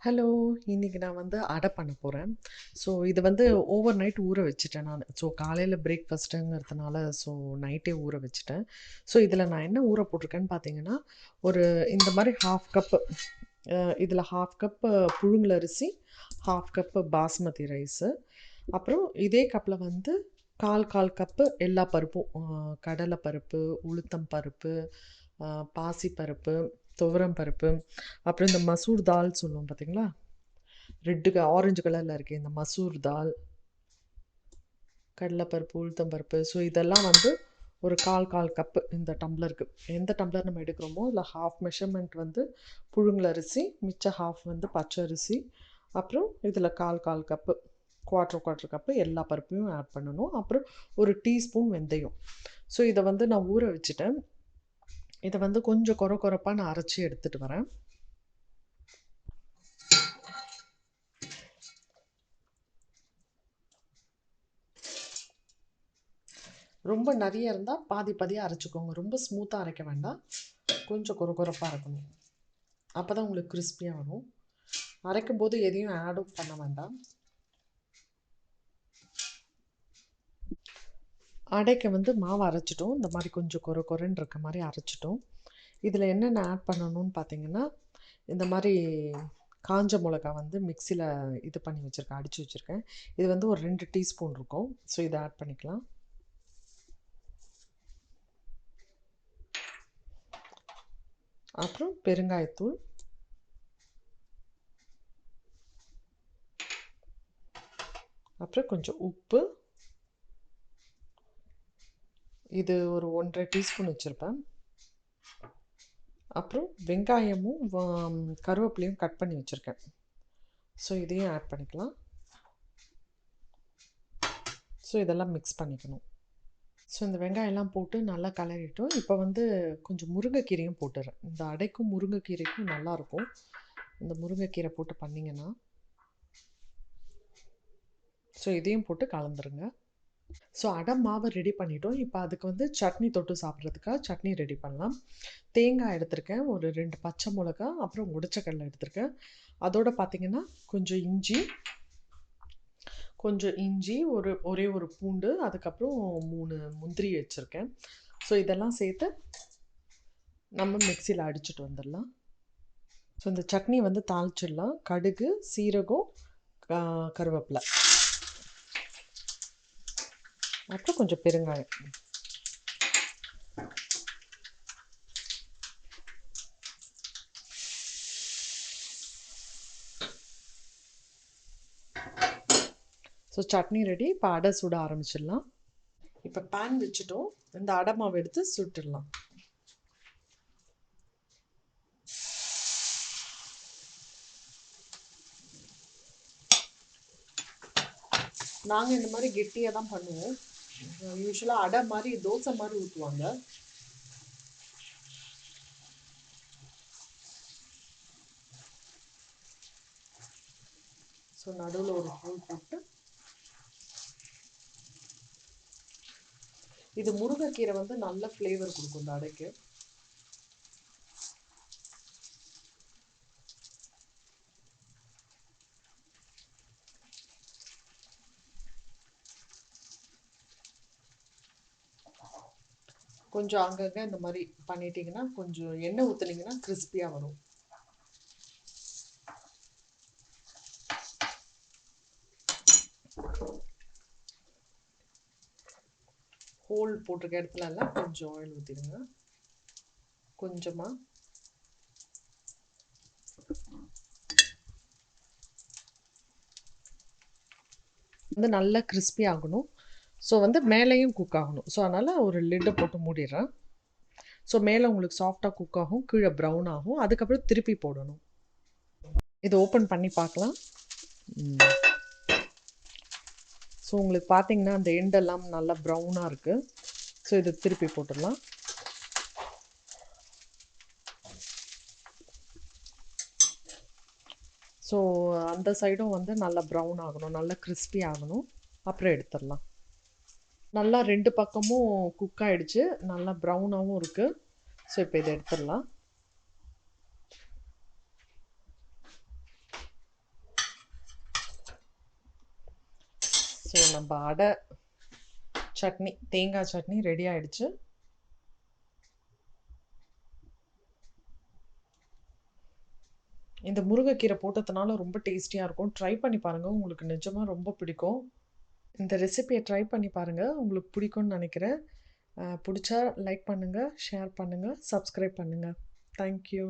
Hello! இன்னைக்கு நான் வந்து அடை பண்ண போறேன். ஸோ இது வந்து ஓவர் நைட் ஊற வச்சுட்டேன் நானு. ஸோ காலையில பிரேக்ஃபாஸ்ட்டுங்கிறதுனால நைட்டே ஊற வச்சுட்டேன். ஸோ இதில நான் என்ன ஊற போட்டிருக்கேன்னு பார்த்தீங்கன்னா, ஒரு இந்த மாரி 1/2 கப்பு இதில 1/2 கப்பு புழுங்கலரிசி, 1/2 கப்பு பாஸ்மதி ரைஸு, அப்புறம் இதே கப்பில வந்து 1/4 கப்பு எல்லா பருப்பும் கடலை பருப்பு, உளுத்தம் பருப்பு, அ பாசிப்பருப்பு, துவரம் பருப்பு, அப்புறம் இந்த மசூர் தால் சொல்லுவோம் பார்த்தீங்களா? ஆரஞ்சு கலர்ல இருக்கே இந்த மசூர் தால், கடலைப்பருப்பு, உளுத்தம் பருப்பு. ஸோ இதெல்லாம் வந்து ஒரு 1/4 கப்பு இந்த டம்ளருக்கு. எந்த டம்ளர் நம்ம எடுக்கிறோமோ, அதில் 1/2 மெஷர்மெண்ட் வந்து புழுங்கலரிசி, மிச்ச 1/2 வந்து பச்சரிசி. அப்புறம் இதில் 1/4 கப்பு, 1/4 கப்பு எல்லா பருப்பையும் ஆட் பண்ணணும். அப்புறம் ஒரு டீஸ்பூன் வெந்தயம். ஸோ இதை வந்து நான் ஊற வச்சுட்டேன். இதை வந்து கொஞ்சம் கொரப்பா நான் அரைச்சி எடுத்துட்டு வரேன். ரொம்ப நிறைய இருந்தால் பாதி பாதியாக அரைச்சிக்கோங்க. ரொம்ப ஸ்மூத்தாக அரைக்க வேண்டாம், கொஞ்சம் கொரப்பாக இருக்கணும். அப்போ தான் உங்களுக்கு கிறிஸ்பியாக வரும். அரைக்கும் போது எதையும் ஆடும் பண்ண வேண்டாம். அடைக்க வந்து மாவு அரைச்சிட்டோம். இந்த மாதிரி கொஞ்சம் கொரன்னு இருக்க மாதிரி அரைச்சிட்டோம். இதில் என்னென்ன ஆட் பண்ணணும்னு பார்த்தீங்கன்னா, இந்த மாதிரி காஞ்ச மிளகா வந்து மிக்சியில் இது பண்ணி வச்சுருக்கேன், அடித்து வச்சுருக்கேன். இது வந்து ஒரு 2 டீஸ்பூன் இருக்கும். ஸோ இதை ஆட் பண்ணிக்கலாம். அப்புறம் பெருங்காயத்தூள், அப்புறம் கொஞ்சம் உப்பு, இது ஒரு 1.5 டீஸ்பூன் வச்சுருப்பேன். அப்புறம் வெங்காயமும் கருவேப்பிலையும் கட் பண்ணி வச்சுருக்கேன். ஸோ இதையும் ஆட் பண்ணிக்கலாம். ஸோ இதெல்லாம் மிக்ஸ் பண்ணிக்கணும். ஸோ இந்த வெங்காயம்லாம் போட்டு நல்லா கலரிட்டோம். இப்போ வந்து கொஞ்சம் முருங்கைக்கீரையும் போட்டுறேன். இந்த அடைக்கும் முருங்கைக்கீரைக்கும் நல்லாயிருக்கும் இந்த முருங்கைக்கீரை போட்டு பண்ணிங்கன்னா. ஸோ இதையும் போட்டு கலந்துருங்க. ஸோ அடை மாவை ரெடி பண்ணிட்டோம். இப்போ அதுக்கு வந்து சட்னி தொட்டு சாப்பிட்றதுக்காக சட்னி ரெடி பண்ணலாம். தேங்காய் எடுத்திருக்கேன், ஒரு 2 பச்சை மிளகா, அப்புறம் உடைச்சக்கடலை எடுத்திருக்கேன். அதோடு பார்த்திங்கன்னா கொஞ்சம் இஞ்சி, ஒரே ஒரு பூண்டு, அதுக்கப்புறம் 3 முந்திரி வச்சுருக்கேன். ஸோ இதெல்லாம் சேர்த்து நம்ம மிக்சியில் அடிச்சுட்டு வந்துடலாம். ஸோ இந்த சட்னி வந்து தாளிச்சிடலாம். கடுகு, சீரகம், கருவேப்பிலை, அப்புறம் கொஞ்சம் பெருங்காயம். So chutney ready. இப்போ அடை சுட ஆரம்பிச்சிடலாம். இப்போ பேன் வச்சுட்டோம். இந்த அடை மாவு எடுத்து சுட்டுடலாம். நாங்கள் இந்த மாதிரி கெட்டியாக தான் பண்ணுவோம். யூஸ்வலாக அடை மாதிரி தோசை மாதிரி ஊற்றுவாங்க. ஸோ நடுவில் ஒரு ஹோல் போட்டு, இது முருங்கைக்கீரை வந்து நல்ல ஃப்ளேவர் கொடுக்கும் இந்த அடைக்கு. கொஞ்சம் அங்கங்கே இந்த மாதிரி பண்ணிட்டீங்கன்னா, கொஞ்சம் எண்ணெய் ஊற்றுனீங்கன்னா கிறிஸ்பியாக வரும். ஹோல் போட்டிருக்க இடத்துல எல்லாம் கொஞ்சம் ஆயில் ஊற்றிடுங்க. கொஞ்சமாக வந்து நல்லா கிறிஸ்பி ஆகணும். ஸோ வந்து மேலேயும் குக் ஆகணும். ஸோ அதனால் ஒரு லிட்டை போட்டு மூடிடுறேன். ஸோ மேலே உங்களுக்கு சாஃப்டாக குக் ஆகும், கீழே ப்ரௌன் ஆகும். அதுக்கப்புறம் திருப்பி போடணும். இதை ஓப்பன் பண்ணி பார்க்கலாம். ஸோ உங்களுக்கு பார்த்தீங்கன்னா அந்த எண்டெல்லாம் நல்லா ப்ரௌனாக இருக்குது. ஸோ இதை திருப்பி போட்டுடலாம். ஸோ அந்த சைடும் வந்து நல்லா ப்ரௌன் ஆகணும், நல்லா கிறிஸ்பி ஆகணும். அப்புறம் எடுத்துடலாம். நல்லா 2 பக்கமும் குக் ஆகிடுச்சு, நல்லா ப்ரௌனாகவும் இருக்குது. ஸோ இப்போ இதை எடுத்துடலாம். நம்ம அடை சட்னி, தேங்காய் சட்னி ரெடி ஆயிடுச்சு. இந்த முருங்கைக்கீரை போட்டதுனால ரொம்ப டேஸ்டியாக இருக்கும். ட்ரை பண்ணி பாருங்கள், உங்களுக்கு நிஜமாக ரொம்ப பிடிக்கும். இந்த ரெசிபியை ட்ரை பண்ணி பாருங்கள், உங்களுக்கு பிடிக்கும்னு நினைக்கிறேன். பிடிச்சா லைக் பண்ணுங்கள், ஷேர் பண்ணுங்கள், சப்ஸ்கிரைப் பண்ணுங்கள். தேங்க்யூ.